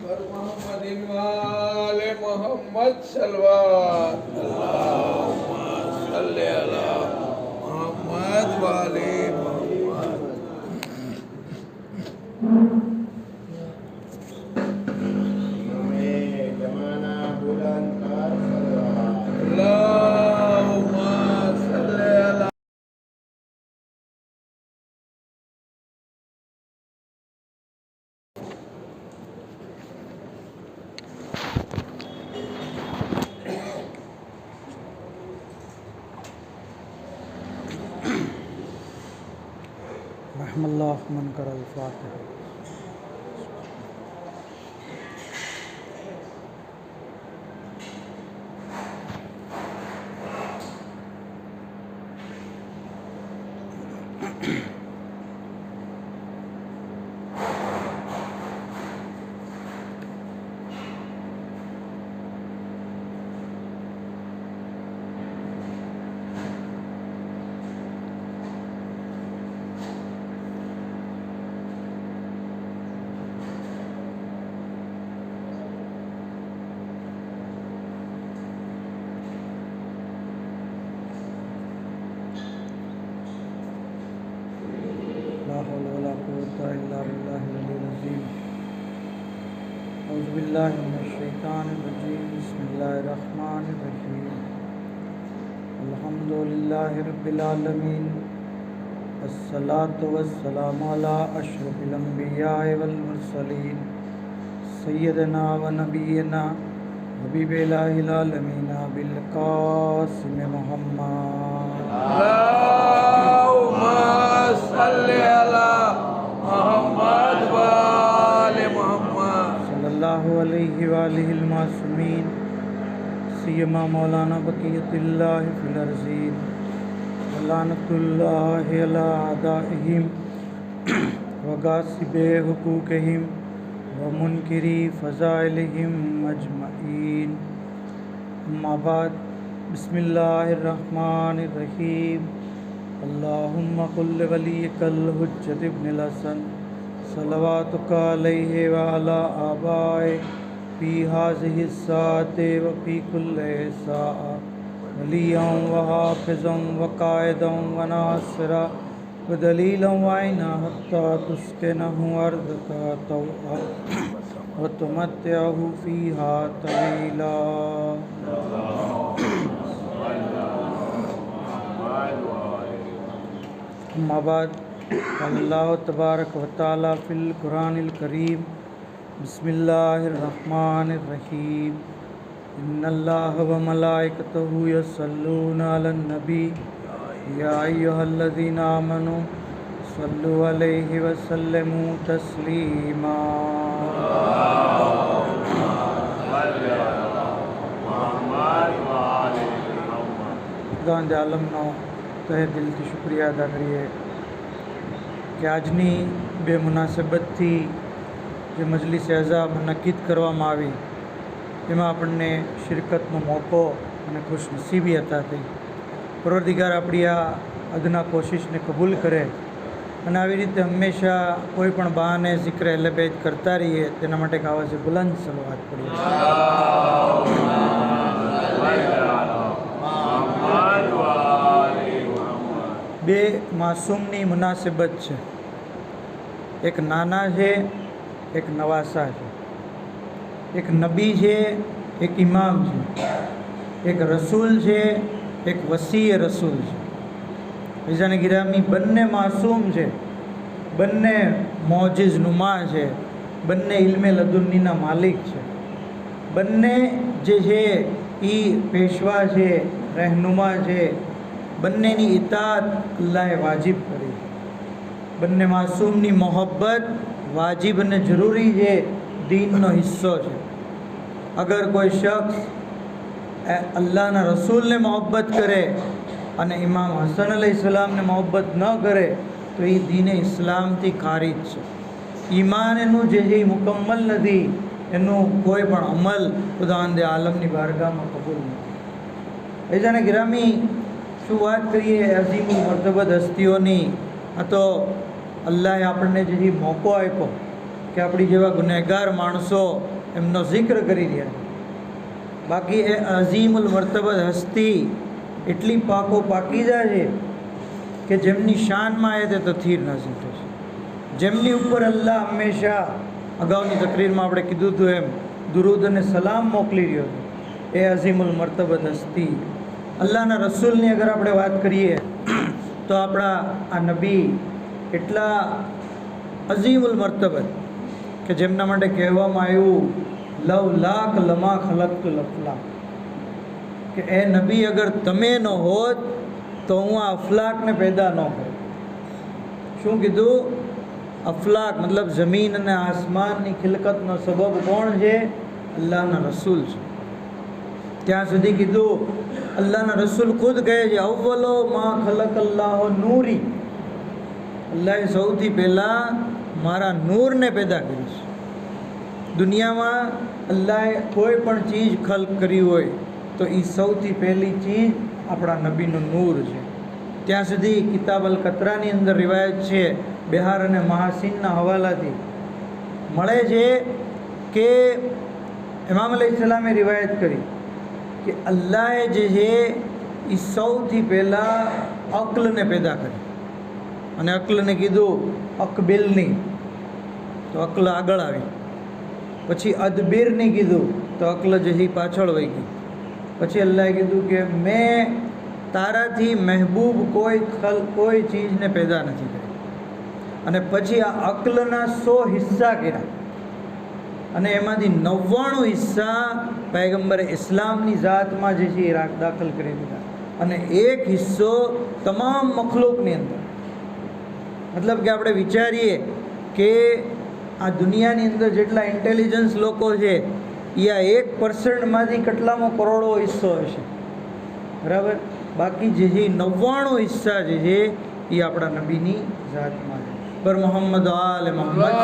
बर मोहम्मदिन वाले मोहम्मद सल्लल्लाहु अलैहि मोहम्मद वाले रहमल्लाहु मन करल फातिहा। ला हौला वला कुव्वता इल्ला बिल्लाहिल अलिय्यिल अज़ीम। औज़ु बिल्लाहि मिनश शैतानिर रजीम। बिस्मिल्लाहिर रहमानिर रहीम। अल्हम्दुलिल्लाहि रब्बिल आलमीन। अस्सलातु वस्सलामु अला अशरफिल अंबिया'i वल मुरसलीन सय्यदना व नबियना हबीबिल आलमीन बिल क़ासिम मुहम्मद सल्ले अला मोहम्मद वाले मोहम्मद सल्लल्लाहु अलैहि वालिहिल मासूमीन सियमा मौलाना बक़ियतुल्लाहि फिल अर्ज़ीन लानतुल्लाहि अला आदाइहिम व गासिबे हुकूक़िहिम व मुनकिरी फ़ज़ाइलिहिम अजमईन। अम्मा बाद बिस्मिल्लाहिर रहमानिर रहीम। अल्लाहुम्मा कुल्लि वलिय्यिकल हुज्जत इब्निल हसन सलवातुका अलैहि व अला आबाए फ़ी हाज़िहि स्साअति व फ़ी कुल्लि साअ वलिय्यन व हाफ़िज़न व क़ाइदन व नासिरा व दलीलन व ऐना हत्ता तुस्किनहु अर्ज़का तौअन व तुमत्तिअहु फ़ीहा तवीला। अम्मा बाद अल्लाह तबारक व तआला फ़िल कुरानिल करीम बिस्मिल्लाहिर रहमानिर रहीम। इन्नल्लाह व मलाइकतहु यस्सल्लूना अलन नबी या अय्युहल्लज़ीना आमनू सल्लु अलैहि व सल्लिमू तस्लीमा। खुदावंद आलमनो तहे दिलथी शुक्रिया अदा करिए कि આજની બેમુનાસબતથી જે મજલિસ અઝા મુનક્કિદ કરવામાં આવી એમાં આપણને શિરકતનો મોકો અને ખુશનસીબી અતા થઈ। પરવરદિગાર આપણી આ અદના કોશિશને કબૂલ કરે અને આવી રીતે હંમેશા કોઈ પણ બહાને ઝિક્ર અહલે બેત કરતા રહીએ તેના માટે એક આવાજે બુલંદ સલવાત પડીએ। બે માસૂમની મુનાસિબત છે, એક નાના છે એક નવાસા છે, એક નબી છે એક ઇમામ છે, એક રસૂલ છે એક વસીય રસૂલ છે। બીજાને ગિરામી બંને માસૂમ છે, બંને મોજિઝ નુમા છે, બંને ઇલ્મે લદુન્નીના માલિક છે, બંને જે છે એ પેશવા છે, રહેનુમા છે, બંનેની ઇતાત અલ્લાહે વાજિબ કરી। બંને માસૂમની મોહબ્બત વાજિબ અને જરૂરી છે, દીનનો હિસ્સો છે। અગર કોઈ શખ્સ અલ્લાહના રસૂલને મોહબ્બત કરે અને ઇમામ હસન અલૈહિસ્સલામને મોહબ્બત ન કરે તો એ દીને ઇસ્લામથી ખારીજ છે। ઈમાન એનું જે છે એ મુકમ્મલ નથી, એનું કોઈ પણ અમલ ખુદાવંદે આલમની બારગાહમાં કબૂલ નથી। એજાને ગિરામી શું વાત કરીએ અઝીમુલ મર્તબત હસ્તીઓની। આ તો અલ્લાહે આપણને જે મોકો આપ્યો કે આપણી જેવા ગુનેગાર માણસો એમનો જિક્ર કરી રહ્યા છે. બાકી એ અઝીમુલ મર્તબત હસ્તી એટલી પાકીજા છે કે જેમની શાનમાં આવે તે થીર નાસિલ થશે, જેમની ઉપર અલ્લાહ હંમેશા અગાઉની તકરીરમાં આપણે કીધું હતું એમ દુરૂદ અને સલામ મોકલી રહ્યો છે. એ અઝીમુલ મર્તબત હસ્તી અલ્લાહના રસૂલની અગર આપણે વાત કરીએ તો આપણા આ નબી એટલા અઝીમુલ મર્તબત કે જેમના માટે કહેવામાં આવ્યું લવ લાખ લમા ખલકતુ લફલા, કે એ નબી અગર તમે ન હોત તો હું આ અફલાકને પેદા ન કરું. શું કીધું? અફલાક મતલબ જમીન અને આસમાનની ખિલકતનો સબબ કોણ છે? અલ્લાહના રસૂલ છે. ત્યાં સુધી કીધું અલ્લાહના રસૂલ ખુદ કહે છે અવ્વલો મા ખલક અલ્લાહ નૂરી, અલ્લાહે સૌથી પહેલાં મારા નૂરને પેદા કરી છે. દુનિયામાં અલ્લાહે કોઈ પણ ચીજ ખલ્ક કરી હોય તો એ સૌથી પહેલી ચીજ આપણા નબીનું નૂર છે. ત્યાં સુધી કિતાબ અલ કતરાની અંદર રિવાયત છે, બિહાર અને મહાસીનના હવાલાથી મળે છે કે ઇમામ અલૈહિસ્સલામે રિવાયત કરી કે અલ્લાહે જે છે એ સૌથી પહેલાં અક્લને પેદા કરી અને અક્લને કીધું અકબિલની, તો અક્લ આગળ આવી. પછી અદબીરની કીધું તો અક્લ જે છે પાછળ વહી ગઈ. પછી અલ્લાહે કીધું કે મેં તારાથી મહેબૂબ કોઈ ચીજને પેદા નથી કરી. અને પછી આ અક્લના 100 હિસ્સા કર્યા અને એમાંથી 99 હિસ્સા પૈગંબરે ઇસ્લામની ઝાતમાં જે છે એ દાખલ કરી દીધા અને એક હિસ્સો તમામ મખલૂકની અંદર. મતલબ કે આપણે વિચારીએ કે આ દુનિયાની અંદર જેટલા ઇન્ટેલિજન્સ લોકો છે એ આ 1% કેટલામો કરોડો હિસ્સો હશે, બરાબર. બાકી જે છે 99 હિસ્સા જે છે એ આપણા નબીની ઝાતમાં છે. પર મોહમ્મદ આલે મોહમ્મદ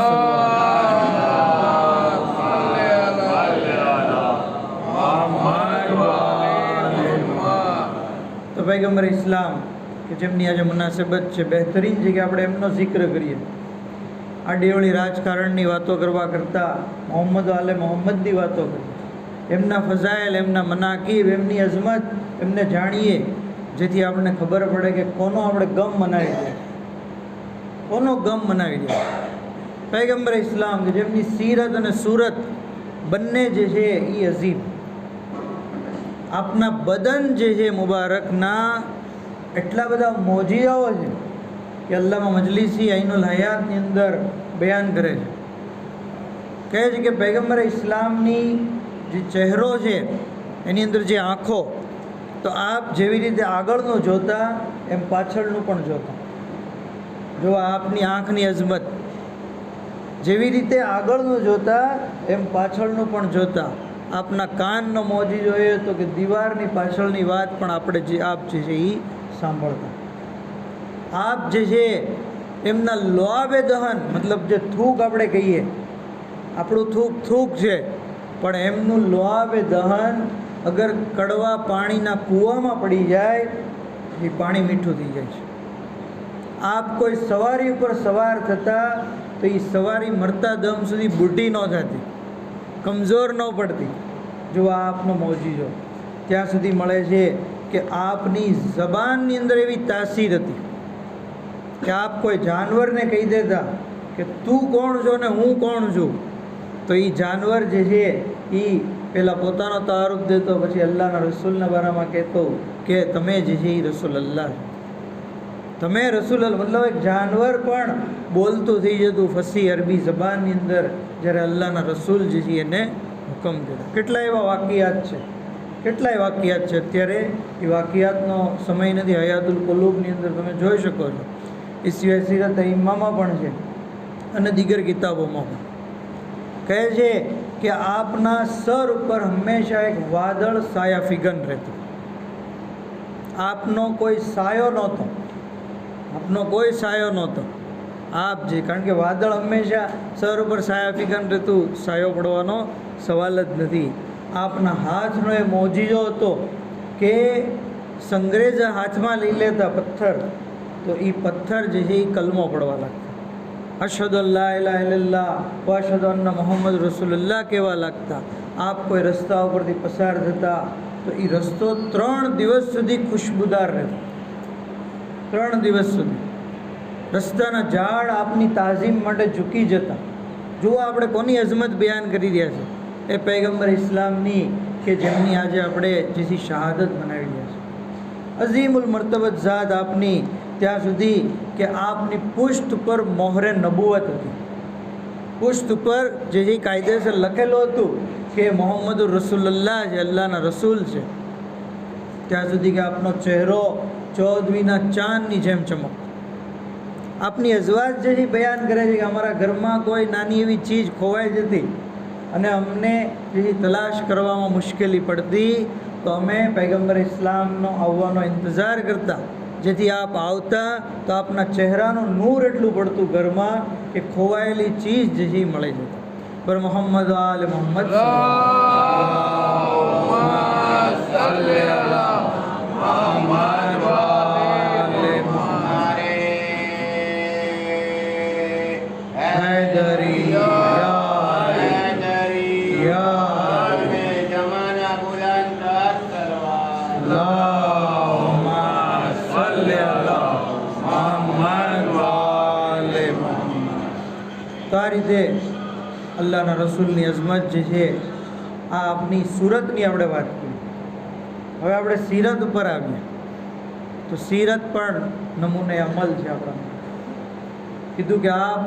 તો પૈગંબર ઇસ્લામ કે જેમની આજે મુનાસબત છે, બહેતરીન છે કે આપણે એમનો જિક્ર કરીએ. આ ડેવળી રાજકારણની વાતો કરવા કરતાં મોહમ્મદ આલે મોહમ્મદની વાતો કરીએ, એમના ફઝાઇલ, એમના મનાકીબ, એમની અઝમત એમને જાણીએ, જેથી આપણને ખબર પડે કે કોનો આપણે ગમ મનાવી દે, કોનો ગમ મનાવી દે. પૈગંબર ઇસ્લામ કે જેમની સીરત અને સુરત બંને જે છે એ અઝીમ. આપના બદન જે છે મુબારકના એટલા બધા મોજીયાઓ છે કે અલ્લામા મજલિસી આઈનુલ હયાતની અંદર બયાન કરે છે. કહે છે કે પૈગંબર ઇસ્લામની જે ચહેરો છે એની અંદર જે આંખો, તો આપ જેવી રીતે આગળનું જોતા એમ પાછળનું પણ જોતા. જો આપની આંખની અઝમત, જેવી રીતે આગળનું જોતા એમ પાછળનું પણ જોતા. આપના કાનનો મોજી જોઈએ તો કે દીવારની પાછળની વાત પણ આપણે જે આપ જે છે એ સાંભળતા. આપ જે છે એમના લોઆબે દહન, મતલબ જે થૂક આપણે કહીએ, આપણું થૂક છે, પણ એમનું લોઆબે દહન અગર કડવા પાણીના કૂવામાં પડી જાય એ પાણી મીઠું થઈ જાય છે. આપ કોઈ સવારી ઉપર સવાર થતા તો એ સવારી મરતા દમ સુધી બુઢી ન થતી, કમજોર ન પડતી. જો આપનો મોજીજો ત્યાં સુધી મળે છે કે આપની જબાનની અંદર એવી તાસીર હતી કે આપ કોઈ જાનવરને કહી દેતા કે તું કોણ છો ને હું કોણ છું, તો એ જાનવર જે છે એ પહેલાં પોતાનો તારુફ દેતો, પછી અલ્લાહના રસૂલના બારામાં કહેતો કે તમે જે છે એ રસૂલ અલ્લાહ, તમે રસૂલ અલ્લાહ. મતલબ એક જાનવર પણ બોલતું થઈ જતું ફસી અરબી જબાનની અંદર જ્યારે અલ્લાહના રસૂલ જે છે એને હુકમ દેતા. કેટલા એવા વાકિયાત છે, કેટલાય વાકિયાત છે. અત્યારે એ વાકિયાતનો સમય નથી. હયાતુલ કુલૂબની અંદર તમે જોઈ શકો છો. એ સિવાય સીરત ઇમામમાં પણ છે અને દીગર કિતાબોમાં પણ કહે છે કે આપના સર ઉપર હંમેશા એક વાદળ સાયા ફિગન રહેતું. આપનો કોઈ સાયો નહોતો, આપનો કોઈ સાયો નહોતો. આપ જે, કારણ કે વાદળ હંમેશા સર ઉપર સાયા ફિગન રહેતું, સાયો પડવાનો સવાલ જ નથી. આપના હાથનો એ મોજીજો હતો કે સંગ્રેજા હાથમાં લઈ લેતા પથ્થર, તો એ પથ્થર જે છે એ કલમો પડવા લાગતા. અશહદુ અલ્લા ઇલાહા ઇલ્લલ્લાહ વ અશહદુ અન્ના મુહમ્મદ રસૂલુલ્લાહ કહેવા લાગતા. આપ કોઈ રસ્તા ઉપરથી પસાર થતા તો એ રસ્તો 3 દિવસ સુધી ખુશ્બુદાર રહેતો. 3 દિવસ સુધી રસ્તાના ઝાડ આપની તાઝીમ માટે ઝૂકી જતા. જુઓ આપણે કોની અઝમત બયાન કરી રહ્યા છે, એ પૈગંબર ઇસ્લામની કે જેમની આજે આપણે જેથી શહાદત બનાવી રહ્યા છે. અઝીમુલ મર્તબત ઝાત આપની, ત્યાં સુધી કે આપની પુષ્ટ પર મોહરે નબુવત હતી. પુષ્ટ પર જે કાયદેસર લખેલું હતું કે મોહમ્મદ રસૂલુલ્લાહ છે, અલ્લાહના રસૂલ છે. ત્યાં સુધી કે આપનો ચહેરો 14મીના ચાંદની જેમ ચમકતો. આપની અઝવાજ જે બયાન કરે છે કે અમારા ઘરમાં કોઈ નાની એવી ચીજ ખોવાઈ જતી અને અમને જે તલાશ કરવામાં મુશ્કેલી પડતી તો અમે પૈગંબર ઇસ્લામનો આવવાનો ઇંતજાર કરતા, જેથી આપ આવતા તો આપના ચહેરાનું નૂર એટલું પડતું ઘરમાં કે ખોવાયેલી ચીજ જે મળી જતી. પર મોહમ્મદ આલે મોહમ્મદ સલ્લી અલા મુહમ્મદ વાલે મુહમ્મદ. हैदरी તો આ રીતે અલ્લાહના રસૂલની અઝમત જે છે, આ આપની સુરતની આપણે વાત કરી. હવે આપણે સીરત ઉપર આવીએ તો સીરત પણ નમૂને અમલ છે આપણા. કીધું કે આપ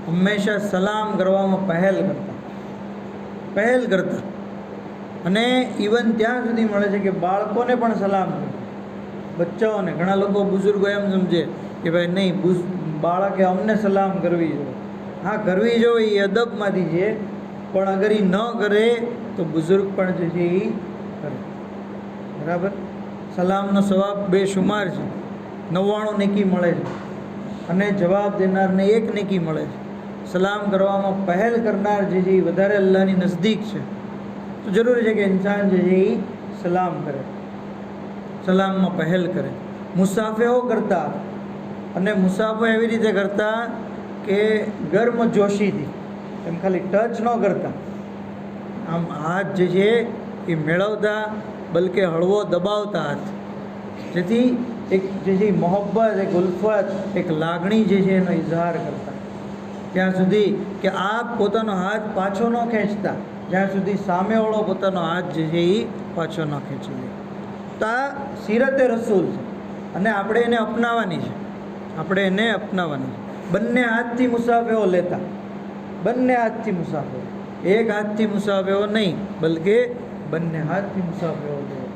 હંમેશા સલામ કરવામાં પહેલ કરતા અને ઇવન ત્યાં સુધી મળે છે કે બાળકોને પણ સલામ કરે, બચ્ચાઓને. ઘણા લોકો બુઝુર્ગો એમ સમજે કે ભાઈ નહીં, બાળકે અમને સલામ કરવી જોઈએ. હા, કરવી જોઈએ, એ અદબમાંથી છે, પણ અગર એ ન કરે તો બુઝુર્ગ પણ જે છે એ કરે. બરાબર? સલામનો સવાબ બેશુમાર છે. 99 નેકી મળે છે અને જવાબ દેનારને 1 નેકી મળે છે. સલામ કરવામાં પહેલ કરનાર જે છે એ વધારે અલ્લાહની નજદીક છે. તો જરૂરી છે કે ઇન્સાન જે છે એ સલામ કરે, સલામમાં પહેલ કરે. મુસાફેઓ કરતા, અને મુસાફો એવી રીતે કરતા કે ગર્મ જોશીથી, એમ ખાલી ટચ ન કરતા, આમ હાથ જે છે એ મેળવતા, બલકે હળવો દબાવતા હાથ, જેથી એક જે છે મોહબ્બત, એક ઉલ્ફત, એક લાગણી જે છે એનો ઇઝહાર કરતા. ત્યાં સુધી કે આપ પોતાનો હાથ પાછો ન ખેંચતા જ્યાં સુધી સામેવાળો પોતાનો હાથ જે છે એ પાછો ન ખેંચી લે. તો આ સીરતે રસૂલ છે અને આપણે એને અપનાવવાની છે. બંને હાથથી મુસાફેઓ લેતા, બંને હાથથી મુસાફેઓ, એક હાથથી મુસાફેઓ નહીં, બલકે બંને હાથથી મુસાફેઓ લેતા.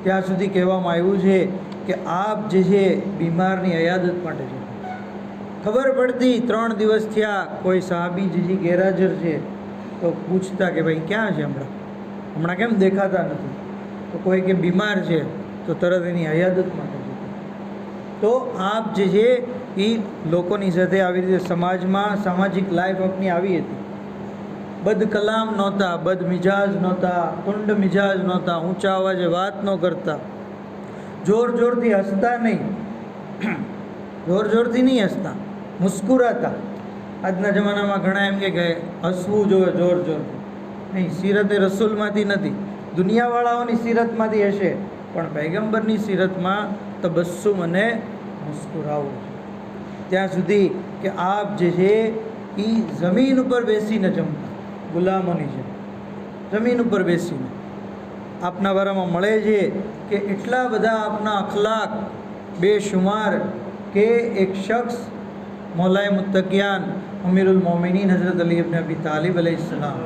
ત્યાં સુધી કહેવામાં આવ્યું છે કે આપ જે છે બીમારની અયાદત માટે છે. ખબર પડતી 3 દિવસ થયા, કોઈ સાહાબી જે ગેરહાજર છે તો પૂછતા કે ભાઈ ક્યાં છે, હમણાં કેમ દેખાતા નથી? તો કોઈ કે બીમાર છે, તો તરત એની અયાદત માટે છે. તો આપ જે છે એ લોકોની સાથે આવી રીતે સમાજમાં સામાજિક લાઈફ આપની આવી હતી. બદ કલામ નહોતા, બદ મિજાજ નહોતા, કુંડ મિજાજ નહોતા, ઊંચા અવાજે વાત ન કરતા, જોરથી હસતા નહીં, જોરથી નહીં હસતા, મુસ્કુરાતા. આજના જમાનામાં ઘણા એમ કે હસવું જોઈએ જોરથી. નહીં, સીરતે રસૂલમાંથી નથી, દુનિયાવાળાઓની સીરતમાંથી હશે, પણ પૈગંબરની સીરતમાં તબસ્સુમ અને મુસ્કુરાવું છે. ત્યાં સુધી કે આપ જે છે એ જમીન ઉપર બેસીને જમતા, ગુલામોની છે, જમીન ઉપર બેસીને. આપના વારામાં મળે છે કે એટલા બધા આપના અખલાક બેશુમાર કે એક શખ્સ મૌલાએ મુત્તકિયાન અમીરુલ મોમિનીન હઝરત અલી ઇબ્ન અબી તાલિબ अलैहिस्सलाम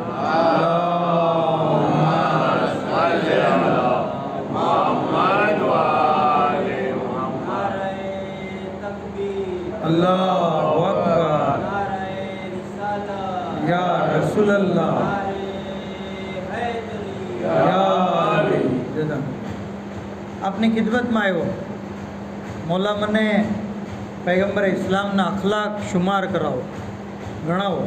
अल्लाहु अकबर या रसूल अल्लाह આપની ખિદમતમાં આવ્યો. મૌલા મને પૈગંબર ઇસ્લામના અખલાક શુમાર કરાવો, ગણાવો.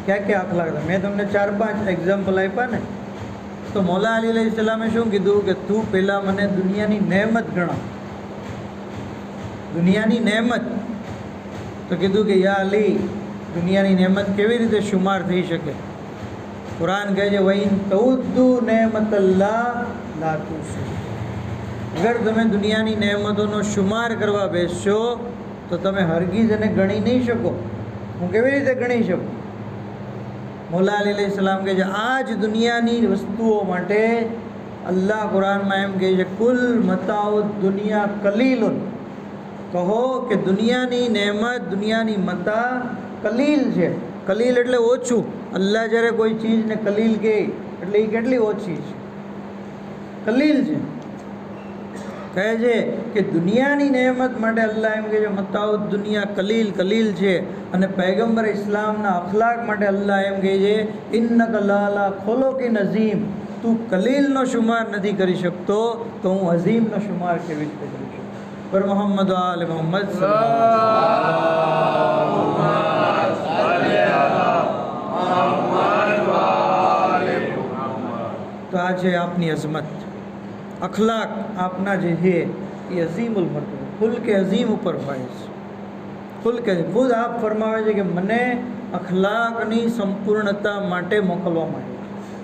ક્યાં ક્યાં અખલાક હતા? મેં તમને 4-5 એક્ઝામ્પલ આપ્યા ને. તો મૌલા અલી અલૈહિસ્સલામે શું કીધું કે તું પહેલાં મને દુનિયાની નેમત ગણાવ, દુનિયાની નેમત. તો કીધું કે યા અલી દુનિયાની નેમત કેવી રીતે શુમાર થઈ શકે? કુરાન કહે છે વઈન તઉદ્દુ નેમતલ્લાહ લા તુહસુ. અગર તમે દુનિયાની નેમતોનો શુમાર કરવા બેસશો તો તમે હરગીઝ એને ગણી નહીં શકો. હું કેવી રીતે ગણી શકું? મૌલા અલી અલૈહિસ્સલામ કહે છે આ જ દુનિયાની વસ્તુઓ માટે અલ્લાહ કુરાનમાં એમ કહે છે કુલ મતાઉ દુનિયા કલીલુન. કહો કે દુનિયાની નેમત, દુનિયાની મતા કલીલ છે. કલીલ એટલે ઓછું. અલ્લાહ જ્યારે કોઈ ચીજને કલીલ કહે એટલે એ કેટલી ઓછી છે, કલીલ છે. કહે છે કે દુનિયાની નેમત માટે અલ્લાહ એમ કહે છે મતાઉ દુનિયા કલીલ, કલીલ છે. અને પૈગંબર ઇસ્લામના અખલાક માટે અલ્લાહ એમ કહે છે ઇન્નક લાલા ખુલુકિન અઝીમ. તું કલીલનો શુમાર નથી કરી શકતો તો હું અઝીમનો શુમાર કેવી રીતે કરી શકું? પર મોહમ્મદ આલે મોહમ્મદ તો આ છે આપની અઝમત. અખલાક આપના જે છે એ અઝીમુલ મરતબા, ખુલ કે અઝીમ ઉપર હોય છે. ખુલ કે ખુદ આપ ફરમાવે છે કે મને અખલાકની સંપૂર્ણતા માટે મોકલવામાં આવ્યા છે.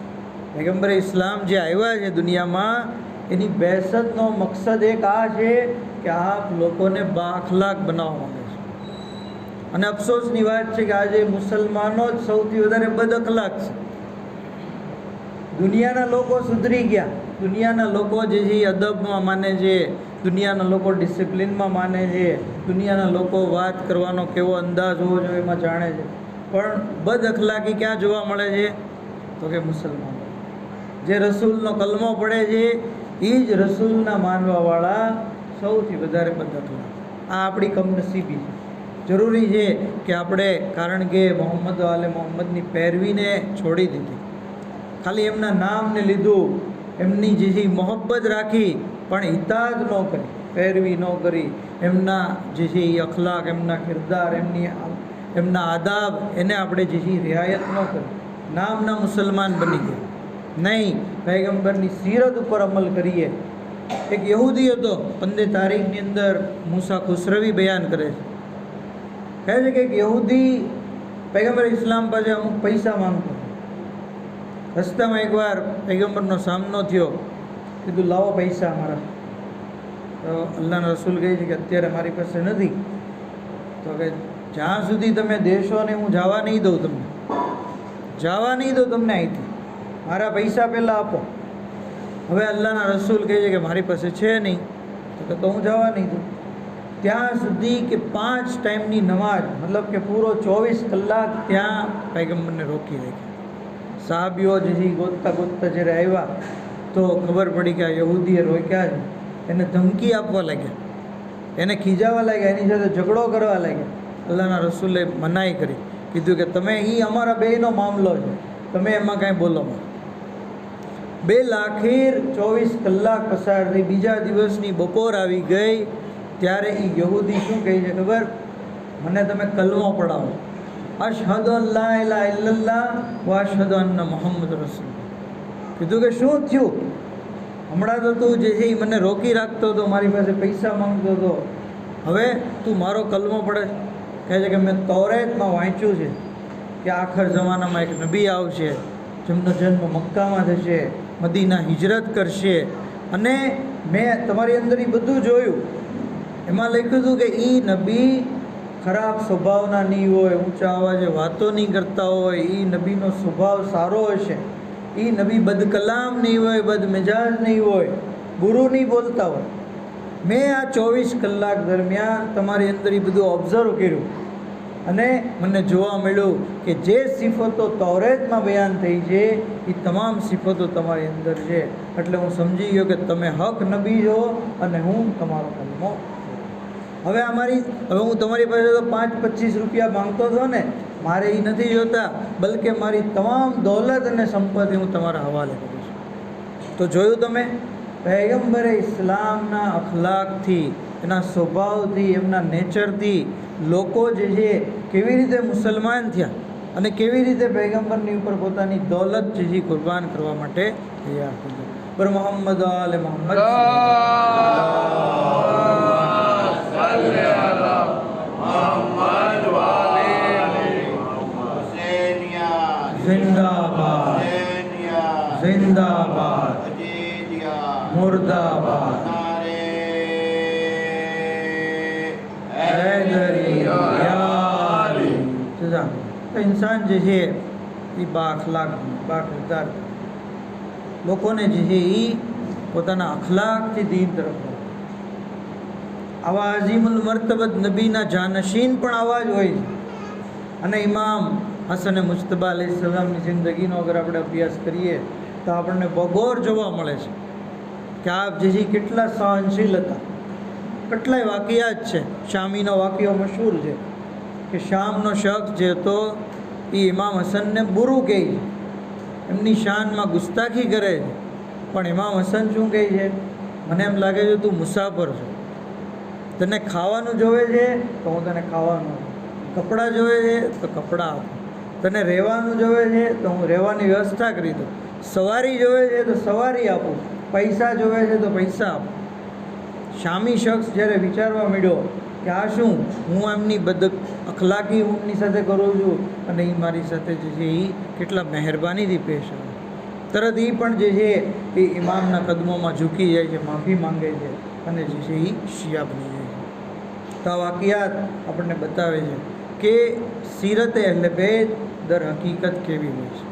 પૈગંબર ઇસ્લામ જે આવ્યા છે દુનિયામાં એની બેસતનો મકસદ એક આ છે કે આપ લોકોને બાઅખલાક બનાવવા માંગે છે. અને અફસોસની વાત છે કે આજે મુસલમાનો જ સૌથી વધારે બદઅખલાક છે. દુનિયાના લોકો સુધરી ગયા. દુનિયાના લોકો જે છે એ અદબમાં માને છે, દુનિયાના લોકો ડિસિપ્લિનમાં માને છે, દુનિયાના લોકો વાત કરવાનો કેવો અંદાજ હોવો જોઈએ એમાં જાણે છે. પણ બદ અખલાકી ક્યાં જોવા મળે છે? તો કે મુસલમાનો જે રસૂલનો કલમો પડે છે એ જ રસૂલના માનવાવાળા સૌથી વધારે બદ અખલાક. આ આપણી કમનસીબી છે. જરૂરી છે કે આપણે, કારણ કે મોહમ્મદ આલે મોહમ્મદની પેરવીને છોડી દીધી, ખાલી એમના નામને લીધું, એમની જે મોહબ્બત રાખી પણ ઇતાદ ન કરી, પેરવી ન કરી, એમના જે છે એ અખલાક, એમના કિરદાર, એમના આદાબ એને આપણે જે છે રિયાયત ન કરી, નામના મુસલમાન બની ગયા. નહીં, પૈગંબરની સીરત ઉપર અમલ કરીએ. એક યહૂદી હતો, 15 તારીખની અંદર મૂસા ખુસરવી બયાન કરે છે. કહે છે કે એક યહૂદી પૈગંબર ઇસ્લામ પાસે અમુક પૈસા માંગતો. રસ્તામાં એકવાર પૈગંબરનો સામનો થયો, કીધું લાવો પૈસા મારા. તો અલ્લાહના રસૂલ કહે છે કે અત્યારે મારી પાસે નથી. તો કે જ્યાં સુધી તમે દેશો ને હું જવા નહીં દઉં, તમને જવા નહીં દઉં તમને અહીંથી, મારા પૈસા પહેલાં આપો. હવે અલ્લાહના રસૂલ કહે છે કે મારી પાસે છે નહીં, તો હું જવા નહીં દઉં. ત્યાં સુધી કે 5 ટાઈમની નમાજ, મતલબ કે પૂરો 24 કલાક ત્યાં પૈગંબરને રોકી રાખ્યા. સાહાબીઓ જે છે ગોતતા ગોતતા જ્યારે આવ્યા તો ખબર પડી કે આ યહૂદીએ રોક્યા છે. એને ધમકી આપવા લાગ્યા, એને ખીજાવા લાગ્યા, એની સાથે ઝઘડો કરવા લાગ્યા. અલ્લાહના રસૂલે મનાઈ કરી, કીધું કે તમે એ અમારા બેયનો મામલો છે, તમે એમાં કાંઈ બોલો. આખિર 24 કલાક પસાર થઈ. બીજા દિવસની બપોર આવી ગઈ ત્યારે એ યહૂદી શું કહે છે ખબર? મને તમે કલમો પડાવો, અશહદુ અન લા ઇલાહા ઇલ્લલ્લાહ વ અશહદુ અન્ન મુહમ્મદ રસૂલ. કીધું કે શું થયું? હમણાં તો તું જે છે એ મને રોકી રાખતો હતો, મારી પાસે પૈસા માંગતો હતો, હવે તું મારો કલમો પડે? કહે છે કે મેં તૌરેતમાં વાંચ્યું છે કે આખર જમાનામાં એક નબી આવશે જેમનો જન્મ મક્કામાં થશે, મદીના હિજરત કરશે, અને મેં તમારી અંદર એ બધું જોયું. એમાં લખ્યું હતું કે એ નબી ખરાબ સ્વભાવના નહીં હોય, ઊંચા અવાજે વાતો નહીં કરતા હોય, એ નબીનો સ્વભાવ સારો હશે, એ નબી બદકલામ નહીં હોય, બદમિજાજ નહીં હોય, બુરું નહીં બોલતા હોય. મેં આ 24 કલાક દરમિયાન તમારી અંદર એ બધું ઓબ્ઝર્વ કર્યું અને મને જોવા મળ્યું કે જે સિફતો તૌરેતમાં બયાન થઈ છે એ તમામ સિફતો તમારી અંદર છે. એટલે હું સમજી ગયો કે તમે હક નબી છો અને હું તમારો કલમો. હવે હું તમારી પાસે તો 5-25 રૂપિયા માંગતો હતો ને, મારે એ નથી જોતા, બલકે મારી તમામ દોલત અને સંપત્તિ હું તમારા હવાલે કરું છું. તો જોયું તમે, પૈગંબરે ઇસ્લામના અખલાકથી, એના સ્વભાવથી, એમના નેચરથી લોકો જે છે કેવી રીતે મુસલમાન થયા અને કેવી રીતે પૈગંબરની ઉપર પોતાની દોલત જે છે કુરબાન કરવા માટે તૈયાર થઈ ગયા. પર મોહમ્મદ આલે મોહમ્મદ जिंदाबाद हुसैनिया जिंदाबाद अजीजिया मुर्दाबाद नारे हैदरी यारी जज़ाक। तो इंसान જે છે એ બાઅખલાક બાકિરદાર લોકોને જે છે એ પોતાના અખલાકથી દીન તરફ દોરે. આવા અઝીમુલ મર્તબત નબીના જાનશીન પણ આવા જ હોય છે. અને ઇમામ હસન મુજતબા અલૈહિસ્સલામની જિંદગીનો અગર આપણે અભ્યાસ કરીએ તો આપણને બગોર જોવા મળે છે કે આપ જે છે કેટલા સહનશીલ હતા. કેટલાય વાકિયાત છે. શામીનો વાકિયો મશહૂર છે કે શામનો શખ્સ જે હતો એ ઇમામ હસનને બુરું કહે છે, એમની શાનમાં ગુસ્તાખી કરે છે. પણ ઇમામ હસન શું કહે છે? મને એમ લાગે છે તું મુસાફર છો, તને ખાવાનું જોવે છે તો હું તને ખાવાનું આપું, કપડાં જોવે છે તો કપડાં આપું, તને રહેવાનું જોવે છે તો હું રહેવાની વ્યવસ્થા કરી દઉં, સવારી જોવે છે તો સવારી આપું, પૈસા જોવે છે તો પૈસા આપું. શામી શખ્સ જ્યારે વિચારવા માંડ્યો કે આ શું, હું એમની બદ અખલાકી હું એમની સાથે કરું છું અને એ મારી સાથે જે છે એ કેટલા મહેરબાનીથી પેશ આવે, તરત એ પણ જે છે એ ઇમામના કદમોમાં ઝૂકી જાય છે, માફી માંગે છે અને જે છે એ શિયા બની જાય છે. તો આ વાકિયાત આપણને બતાવે છે કે સીરતે અહલે બેત દર હકીકત કેવી હોય છે.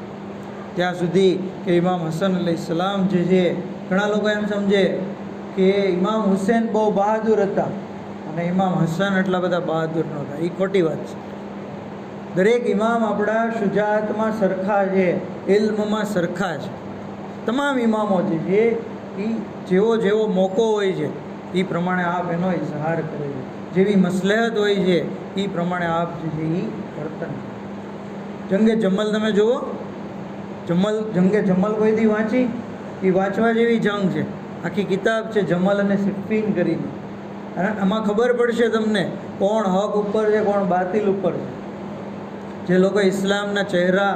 ત્યાં સુધી કે ઇમામ હસન અલૈહિસ્સલામ જે છે, ઘણા લોકો એમ સમજે કે ઇમામ હુસેન બહુ બહાદુર હતા અને ઇમામ હસન એટલા બધા બહાદુર નહોતા. એ ખોટી વાત છે. દરેક ઇમામ આપણા શુજાતમાં સરખા છે, ઇલ્મમાં સરખા છે. તમામ ઇમામો જે છે એ જેવો જેવો મોકો હોય છે એ પ્રમાણે આપ એનો ઇઝહાર કરે છે, જેવી મસલહત હોય છે એ પ્રમાણે આપ જે છે એ વર્તન. જંગે જમલ તમે જુઓ, જંગે જમલ કોઈથી વાંચી? એ વાંચવા જેવી જંગ છે. આખી કિતાબ છે જમલ અને સિફ્ફીન કરીને. અને આમાં ખબર પડશે તમને કોણ હક ઉપર છે, કોણ બાતિલ ઉપર છે. જે લોકો ઇસ્લામના ચહેરા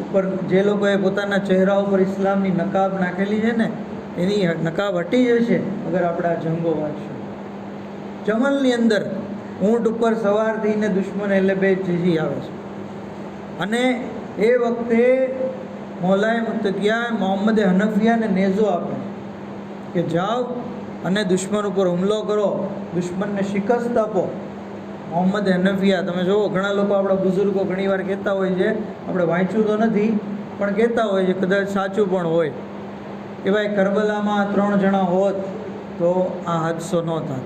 ઉપર, જે લોકોએ પોતાના ચહેરા ઉપર ઇસ્લામની નકાબ નાખેલી છે ને, એની નકાબ હટી જશે અગર આપણે આ જંગો વાંચશું. જમલની અંદર ઊંટ ઉપર સવાર થઈને દુશ્મન અહલે બેત જીજી આવે છે અને એ વખતે મૌલાએ મુત્તકિયા મોહમ્મદ હનફિયાને નેઝો આપે કે જાઓ અને દુશ્મન ઉપર હુમલો કરો, દુશ્મનને શિકસ્ત આપો. મોહમ્મદ હનફિયા તમે જુઓ, ઘણા લોકો આપણા બુઝુર્ગો ઘણીવાર કહેતા હોય છે, આપણે વાંચ્યું તો નથી પણ કહેતા હોય છે, કદાચ સાચું પણ હોય કે ભાઈ કરબલામાં 3 જણા હોત તો આ હાદસો ન થાત.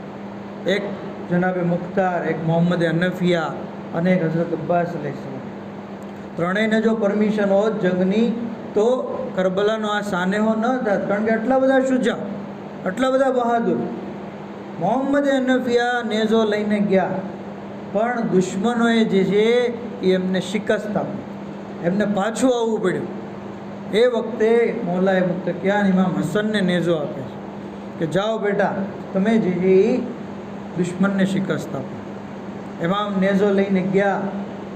એક જનાબે મુખ્તાર, એક મોહમ્મદ હનફિયા અને એક હઝરત અબ્બાસ અલૈહિસ્સલામ. ત્રણેયને જો પરમિશન હોત જંગની તો કરબલાનો આ સાનેહો ન થાત, કારણ કે આટલા બધા શુજા, આટલા બધા બહાદુર. મોહમ્મદ હનફિયા નેઝો લઈને ગયા પણ દુશ્મનોએ જે છે એ એમને શિકસ્ત આપી, એમને પાછું આવવું પડ્યું. એ વખતે મૌલાએ મુત્તકિયાન ઇમામ હસનને નેઝો આપે છે કે જાઓ બેટા, તમે જે છે એ દુશ્મનને શિકસ્ત આપો. ઇમામ નેઝો લઈને ગયા,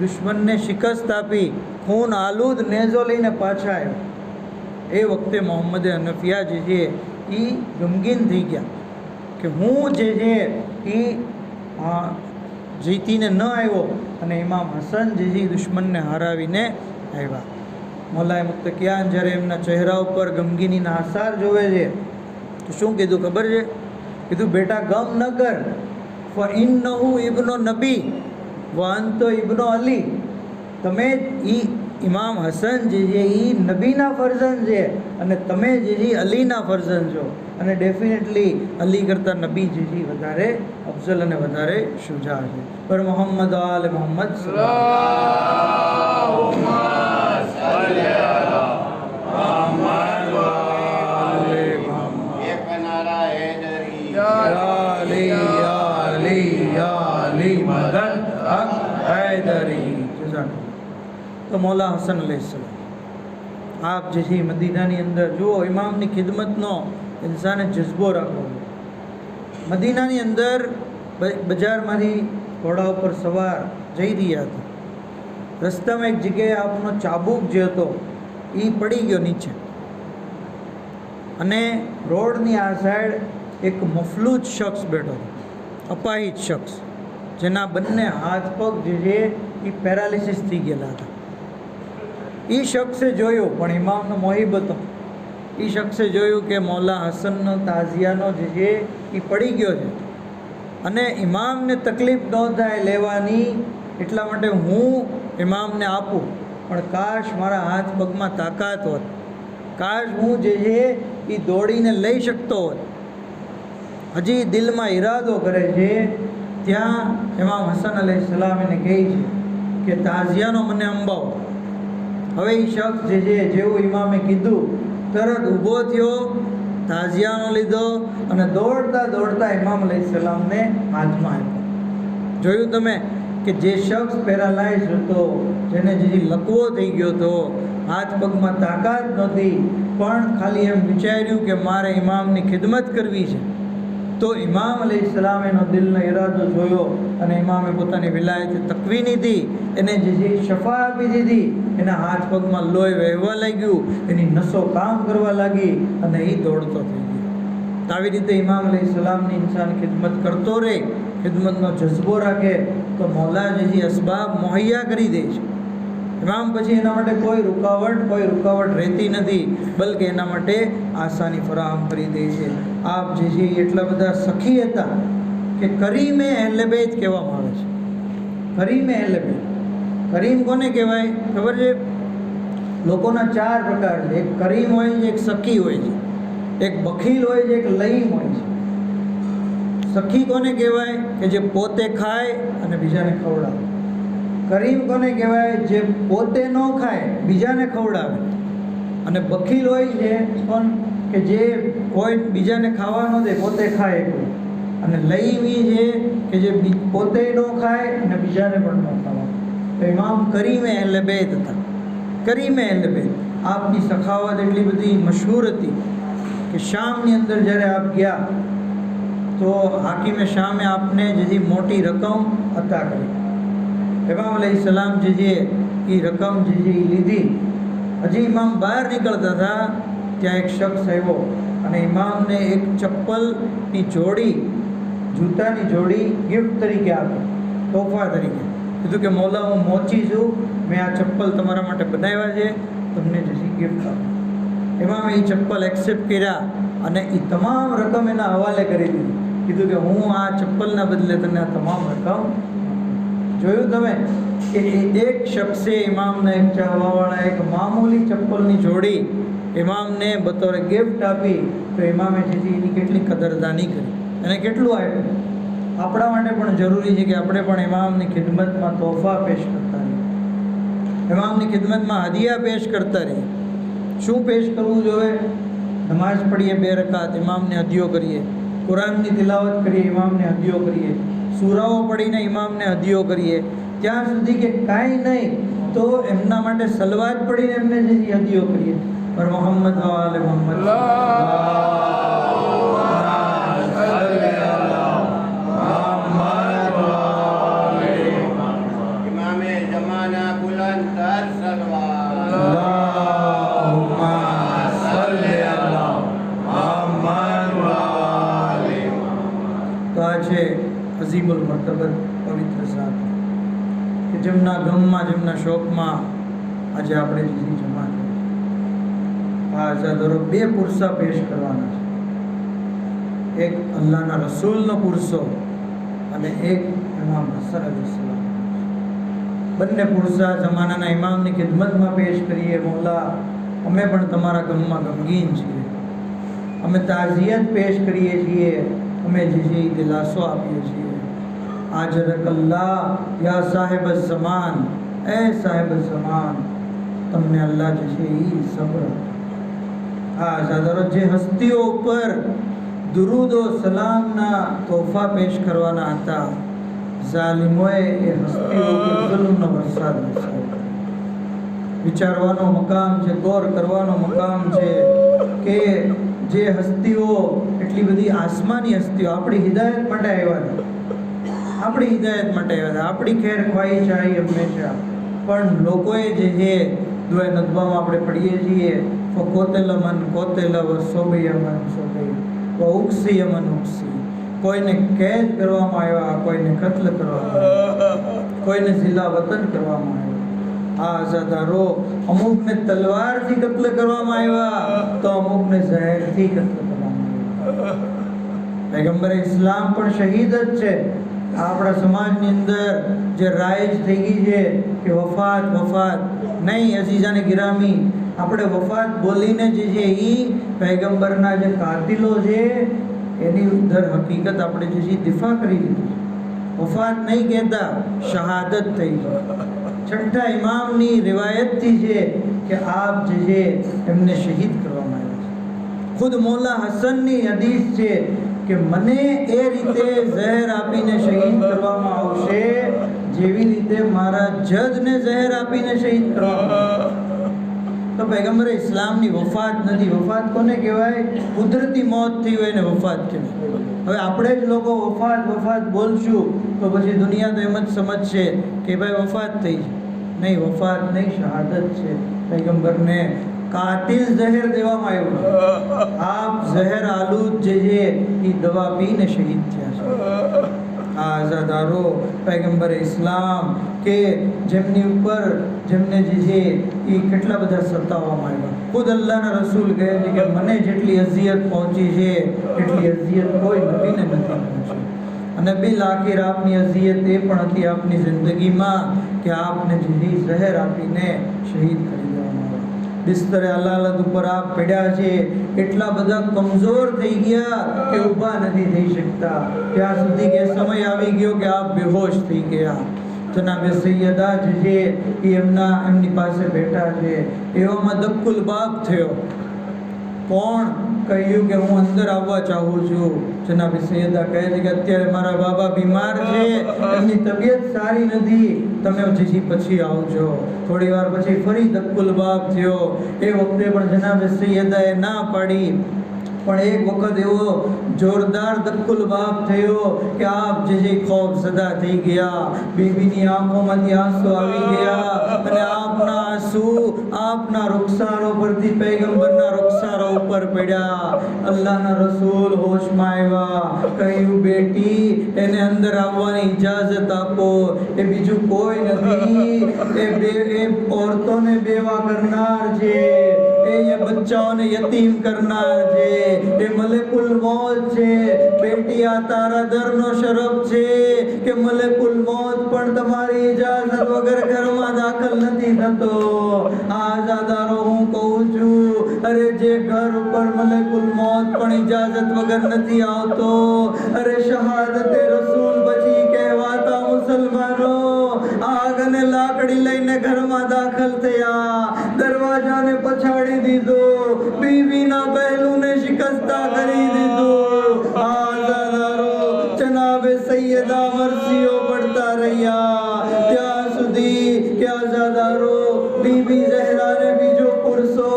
દુશ્મનને શિકસ્ત આપી, ખૂન આલુદ નેઝો લઈને પાછા આવ્યા. એ વખતે મોહમ્મદ હનફિયા જે છે એ ગમગીન થઈ ગયા કે હું જે છે એ જીતીને ન આવ્યો અને ઇમામ હસન જે છે દુશ્મનને હરાવીને આવ્યા. મૌલાએ મુત્તકિયાન જ્યારે એમના ચહેરા ઉપર ગમગીનીના આસાર જોવે છે તો શું કીધું ખબર છે? કીધું બેટા ગમ ન કર, ફઇન્નહુ ઇબ્નો નબી વ અંતો ઇબ્નો અલી. તમે ઇમામ હસન જે છે એ નબીના ફરજંદ છે અને તમે જે છે અલીના ફરજંદ છો, અને ડેફિનેટલી અલી કરતાં નબી જે છે વધારે અફઝલ અને વધારે શુજા છે. પર મોહમ્મદ આલ મોહમ્મદ એક નારા હૈદરી તો મૌલા હસન અલૈહિસ્સલામ આપ જે છે મદીનાની અંદર જુઓ, ઇમામની ખિદમતનો ઇન્સાને જજ્બો રાખવો. મદીનાની અંદર બજારમાંથી ઘોડા ઉપર સવાર જઈ રહ્યા હતા. રસ્તામાં એક જગ્યાએ આપનો ચાબુક જે હતો એ પડી ગયો નીચે અને રોડની આ સાઈડ એક મફલૂજ શખ્સ બેઠો હતો, અપાહિજ શખ્સ, જેના બંને હાથ પગ જે છે એ પેરાલિસિસ થઈ ગયેલા હતા. એ શખ્સે જોયું, પણ ઇમામનો મોહિબ હતો. એ શખ્સે જોયું કે મૌલા હસનનો તાઝિયાનો જે છે એ પડી ગયો છે અને ઇમામને તકલીફ ન થાય લેવાની, એટલા માટે હું ઇમામને આપું, પણ કાશ મારા હાથ પગમાં તાકાત હોત, કાશ હું જે છે એ દોડીને લઈ શકતો હોત. હજી દિલમાં ઈરાદો કરે છે. ત્યાં ઇમામ હસન અલૈહિસ્સલામ એને કહે છે કે તાઝિયાનો મને અંબાવો. હવે એ શખ્સ જે છે જેવું ઇમામે કીધું તરત ઊભો થયો, તાઝિયાનો લીધો અને દોડતા દોડતા ઇમામ અલૈહિસ્સલામને હાથમાં આપ્યો. જોયું તમે કે જે શખ્સ પેરાલાઇઝ હતો, જેને જે લકવો થઈ ગયો હતો, હાથ પગમાં તાકાત નહોતી, પણ ખાલી એમ વિચાર્યું કે મારે ઇમામની ખિદમત કરવી છે, તો ઇમામ અલૈહિસ્સલામ એનો દિલનો ઈરાદો જોયો અને ઇમામે પોતાની વિલાયત તકવી દીધી, એને જે શફા આપી દીધી. એના હાથ પગમાં લોહી વહેવા લાગ્યું, એની નસો કામ કરવા લાગી અને એ દોડતો થઈ ગયો. આવી રીતે ઇમામ અલૈહિસ્સલામની ઇન્સાન ખિદમત કરતો રહે, ખિદમતનો જઝ્બો રાખે, તો મૌલા જે અસબાબ મુહૈયા કરી દે છે. ઇમામ પછી એના માટે કોઈ રૂકાવટ રહેતી નથી, બલકે એના માટે આસાની ફરાહમ કરી દે છે. આપ જે છે એટલા બધા સખી હતા કે કરીમે અહેલે બેત કહેવામાં આવે છે. કરીમે અહેલે બેત. કરીમ કોને કહેવાય ખબર છે? લોકોના 4 પ્રકાર છે. એક કરીમ હોય છે, એક સખી હોય છે, એક બખીલ હોય છે, એક લઈમ હોય છે. સખી કોને કહેવાય? કે જે પોતે ખાય અને બીજાને ખવડાવે. કરીમ કોને કહેવાય? જે પોતે ન ખાય, બીજાને ખવડાવે. અને બખીલ હોય છે પણ કે જે કોઈ બીજાને ખાવા ન દે, પોતે ખાય એટલું. અને લઈમ એ છે કે જે પોતે ન ખાય અને બીજાને પણ ન ખાવા. તો ઇમામ કરીમે અહેલે બેત હતા. કરીમે અહેલે બેત. આપની સખાવત એટલી બધી મશહૂર હતી કે શામની અંદર જ્યારે આપ ગયા તો હાકીમે શામે આપને જે મોટી રકમ અતા કરી. ઇમામ અલૈહિસ્સલામ જે છે એ રકમ જે છે એ લીધી. હજી ઇમામ બહાર નીકળતા હતા ત્યાં એક શખ્સ આવ્યો અને ઇમામને એક ચપ્પલની જોડી, જૂતાની જોડી ગિફ્ટ તરીકે આપી, તોહફા તરીકે. કીધું કે મૌલા હું મોચી છું, મેં આ ચપ્પલ તમારા માટે બનાવ્યા છે, તમને જે છે ગિફ્ટ આપો. ઇમામે એ ચપ્પલ એક્સેપ્ટ કર્યા અને એ તમામ રકમ એના હવાલે કરી દીધી. કીધું કે હું આ ચપ્પલના બદલે તને આ તમામ રકમ. જોયું તમે કે એક શખ્સે ઇમામને, એક ચાહવાવાળા એક મામૂલી ચપ્પલની જોડી ઇમામને બતોરે ગિફ્ટ આપી, તો ઇમામે જે એની કેટલી કદરદાની કરી, એને કેટલું આપ્યું. આપણા માટે પણ જરૂરી છે કે આપણે પણ ઇમામની ખિદમતમાં તોહફા પેશ કરતા રહીએ, ઇમામની ખિદમતમાં હદિયા પેશ કરતા રહીએ. શું પેશ કરવું જોઈએ? નમાઝ પઢીએ 2 રકાત, ઇમામને હદિયો કરીએ. કુરાનની તિલાવત કરીએ, ઇમામને હદિયો કરીએ. સૂરાઓ પડીને ઇમામને હદિયો કરીએ. ત્યાં સુધી કે કાંઈ નહીં તો એમના માટે સલવાત પડીને એમને જે હદિયો કરીએ. પર મોહમ્મદ વાલે મોહમ્મદ. ઇમામે જમાના બુલંદ તર સલવાત. તો આ છે અઝીમુલ મર્તબત પવિત્ર સાથ કે જેમના ગમમાં, જેમના શોકમાં આજે આપણે જે જમા કરી. આ આઝાદરો 2 પુરસા પેશ કરવાના છે. એક અલ્લાહના રસૂલનો પુરસો અને એક ઇમામ હસન અલૈહિસ્સલામ. બંને પુરસા જમાનાના ઇમામની ખિદમતમાં પેશ કરીએ. મૌલા અમે પણ તમારા ગમમાં ગમગીન છીએ, અમે તાઝિયત પેશ કરીએ છીએ, અમે જે છે એ દિલાસો આપીએ છીએ. આજરક અલ્લાહ યા સાહેબ ઝમાન, એ સાહેબ ઝમાન, તમને અલ્લાહ જે છે એ સબ્ર. આ આઝાદરો જે હસ્તીઓ ઉપર દુરૂદ ઓ સલામના તોહફા પેશ કરવાના હતા, ઝાલિમોએ એ હસ્તીઓ ઉપર ઝુલ્મનો વરસાદ વરસાવ્યો. વિચારવાનો મકામ છે, ગૌર કરવાનો મકામ છે કે જે હસ્તીઓ એટલી બધી આસમાની હસ્તીઓ આપણી હિદાયત માટે આવ્યા હતા, આપણી હિદાયત માટે આવ્યા હતા, આપણી ખેર ખવાઈ ચાહી હંમેશા. પણ લોકોએ જે છે દુઆ નદબામાં આપણે પઢીએ છીએ, કોતેલ મન કોતેલ વ સોબૈય મન સોબૈય વ ઉક્સી મન ઉક્સી. કોઈને કેદ કરવામાં આવ્યા, કોઈને કત્લ કરવામાં આવ્યા, કોઈને જિલ્લા વતન કરવામાં આવ્યા. આઝાદારો અમુકને તલવારથી કત્લ કરવામાં આવ્યા તો અમુકને ઝહેરથી કત્લ કરવામાં આવ્યા. પૈગંબરે ઇસ્લામ પણ શહીદ જ છે. આપણા સમાજની અંદર જે રાઈજ થઈ ગઈ છે કે વફાત વફાત નહીં, અઝીઝાને ગિરામી, આપણે વફાત બોલીને જે છે એ પૈગંબરના જે કાતિલો છે એની દર હકીકત આપણે જે છે દિફા કરી દીધી. વફાત નહીં કહેતા, શહાદત થઈ છે. છઠ્ઠા ઇમામની રિવાયતથી છે કે આપ જે છે એમને શહીદ કરવામાં આવ્યા છે. ખુદ મૌલા હસનની હદીસ છે કે મને એ રીતે ઝહેર આપીને શહીદ કરવામાં આવશે જેવી રીતે મારા જજને ઝહેર આપીને શહીદ કરવામાં આવશે. તો પૈગંબરે ઇસ્લામની વફાત નથી. વફાત કોને કહેવાય? કુદરતી મોત થઈ હોય એને વફાત કહેવાય. હવે આપણે જ લોકો વફાત વફાત બોલશું તો પછી દુનિયા તો એમ જ સમજશે કે ભાઈ વફાત થઈ છે. નહીં, વફાત નહીં, શહાદત છે. પૈગંબરને કાતિલ ઝહેર દેવામાં આવ્યું. આપ ઝહેર આલુદ જે છે એ દવા પીને શહીદ થયા છે. આઝાદારો પૈગંબરે ઇસ્લામ કે જેમની ઉપર જેમને જે છે એ કેટલા બધા સતાવવામાં આવ્યા. ખુદ અલ્લાહના રસૂલ કહે છે કે મને જેટલી અઝિયત પહોંચી છે એટલી અઝિયત કોઈ નબીને નથી પહોંચી. અને બિલ આખિર આપની અઝિયત એ પણ હતી આપની જિંદગીમાં કે આપને જે ઝહેર આપીને શહીદ કરી દેવામાં આવ્યા. બિસ્તરે અલાલત ઉપર આપ પડ્યા છે, એટલા બધા કમજોર થઈ ગયા કે ઊભા નથી થઈ શકતા. ત્યાં સુધી કે સમય આવી ગયો કે આપ બેહોશ થઈ ગયા. જનાબે સૈયદા જે છે એ એમની પાસે બેઠા છે. એવામાં દક્કુલ બાપ થયો. કોણ? કહ્યું કે હું અંદર આવવા ચાહું છું. જનાબે સૈયદા કહે છે કે અત્યારે મારા બાબા બીમાર છે, એમની તબિયત સારી નથી, તમે જે પછી આવજો. થોડી વાર પછી ફરી દક્કુલ બાપ થયો. એ વખતે પણ જનાબે સૈયદાએ ના પાડી. પણ એક વખત એવો જોરદાર દક્કુલ બાપ થયો કે આપ જે ખૌફ સદા થઈ ગયા. બીબીની આંખોમાંથી આંસુ આવી ગયા અને આપના આંસુ આપના રૂખસારો પરથી પૈગંબરના રૂખસારો ઉપર પડ્યા. અલ્લાહના રસૂલ હોશમાં આવ્યા. કહ્યું, બેટી એને અંદર આવવાની ઇજાઝત આપો. એ બીજું કોઈ નથી, એ ઓરતોને બેવા કરનાર છે, એ બચ્ચાઓને યતીમ કરનાર છે, એ મલેકુલ મોત છે. બેટી આ તારા દરનો શરફ છે કે મલેકુલ મોત પણ તમારી ઇજાઝત વગર ઘરમાં દાખલ નથી થતો. આઝાદારો હું કહું છું, અરે જે ઘર ઉપર મલેકુલ મોત પણ ઇજાઝત વગર નથી આવતો, અરે શહાદતે રસૂલ પછી કહેવાતા મુસલમાનો આગ અને લાકડી લઈને ઘરમાં દાખલ થયા. દરવાજાને પછાડી દીધો, બીવીના પહેલુંને શિકસ્તા કરી દીધું. આઝાદારો જનાબે સૈયદા મરસીઓ પડતા રહ્યા ત્યાં સુધી કે આઝાદારો બીબી ઝહરાને બીજો પુરસો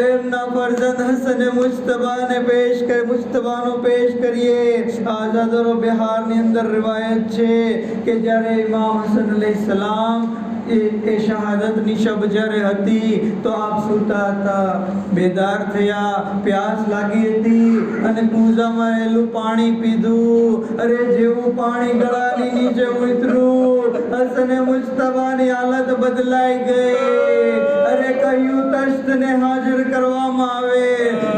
એમના ફરજંદ હસને મુજતબાનો પેશ કરીએ. આઝાદારો બિહારની અંદર રિવાયત છે કે જ્યારે ઇમામ હસન અલૈહિસ્સલામ એ શહાદતની શબ જ્યારે હતી તો આપ સૂતા હતા. બેદાર થયા, પ્યાસ લાગી હતી અને કૂઝામાં રહેલું પાણી પીધું. અરે જેવું પાણી ગળાની નીચે ઉતર્યું, હસને મુજતબાની હાલત બદલાઈ ગઈ. અરે કહ્યું, તશ્તને હાજર કરવામાં આવે.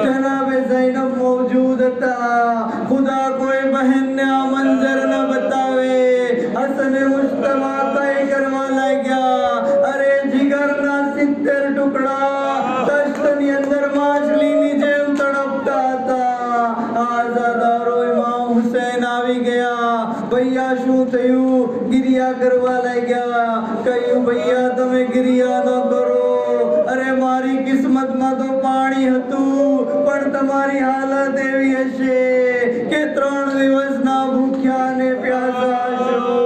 જનાબે ઝૈનબ મોજૂદ હતા. ખુદા કોઈ બહેનને આ મંજર ન બતાવે. હસને મુજતબા કઈ કરવા લાગ્યા. અરે જીગરના 70 ટુકડા તશ્તની અંદર માછલીની જેમ તડપતા હતા. આઝાદારો ઇમામ હુસૈન આવી ગયા. ભૈયા શું થયું? ગિરિયા કરવા લાગ્યા. કહ્યું, ભૈયા તમે ગિરિયા ન કરો. અરે મારી કિસ્મતમાં તો પાણી હતું, પણ તમારી હાલત એવી હશે કે 3 દિવસના ભૂખ્યા અને પ્યાસા હશો.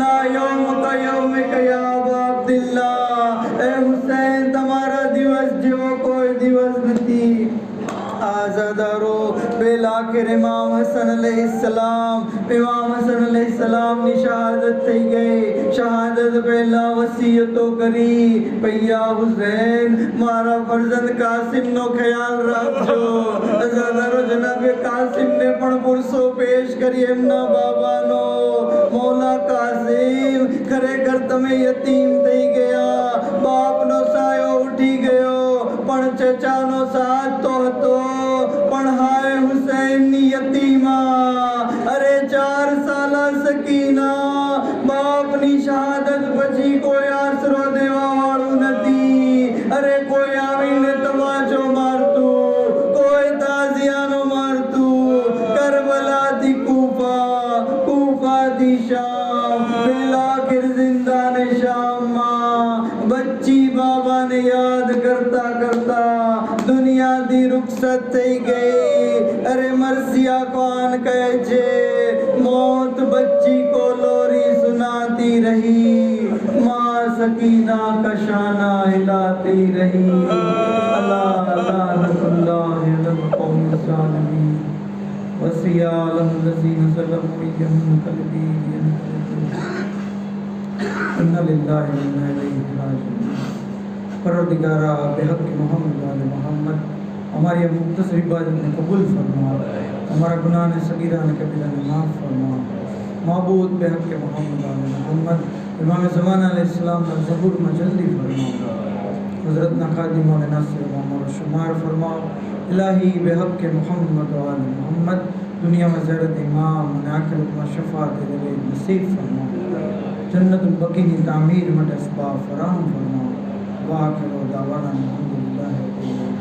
લા યૌમ કયૌમ કયા અબ્દુલ્લાહ. એ હુસૈન તમારા દિવસ જેવો કોઈ દિવસ નથી. આઝાદારો બેલાખિર ઇમામ હસન અલૈહિસ્સલામની શહાદત થઈ ગઈ. શહાદત પહેલા વસીયતો કરી, ભૈયા હુસૈન મારા ફરજંદ કાસિમનો ખ્યાલ રાખજો. આઝાદારો જનાબે કાસિમને પણ પુરસો પેશ કરી એમના બાબાનો. મૌલા કાસિમ ખરેખર તમે યતીમ થઈ ગયા, બાબાને યાદ કરતા કરતા દુનિયાથી રૂખસત થઈ ગઈ. અરે મરસિયા કોણ કહે છે, मौत बच्ची को लोरी सुनाती रही, माँ सकीना का शाना हिलाती रही. अल्लाह लानतुल्लाह अलल कौमिल ज़ालिमीन वसिया अलम लज़ीना ज़लमू यहम कल्बी इन्ना लिल्लाहि व इन्ना इलैहि राजिऊन. परवरदिगारा बेहक मोहम्मद वाले मोहम्मद हमारी ये मुख्तसर इबादत ने कबूल फरमा, हमारा गुनाह ने सगीरा ने कबीरा ने माफ़ फरमा. महबूद बेहक के मोहम्मद वाले मोहम्मद इमाम ज़माना अलैहिस्सलाम ने ज़हूर में जल्दी फरमा, हज़रत ना खादिम वाले नासिर मोहम्मद शुमार फरमा. इलाही बेहक के मोहम्मद वाले मोहम्मद दुनिया में ज़रत इमाम ने आखिरत में शफ़ाअत दे नसीब फरमा. जन्नतुल बकी की तामीर में असबाब फराहम फरमा. वाखिर दावाना अल्हम्दुलिल्लाहि रब्बिल आलमीन.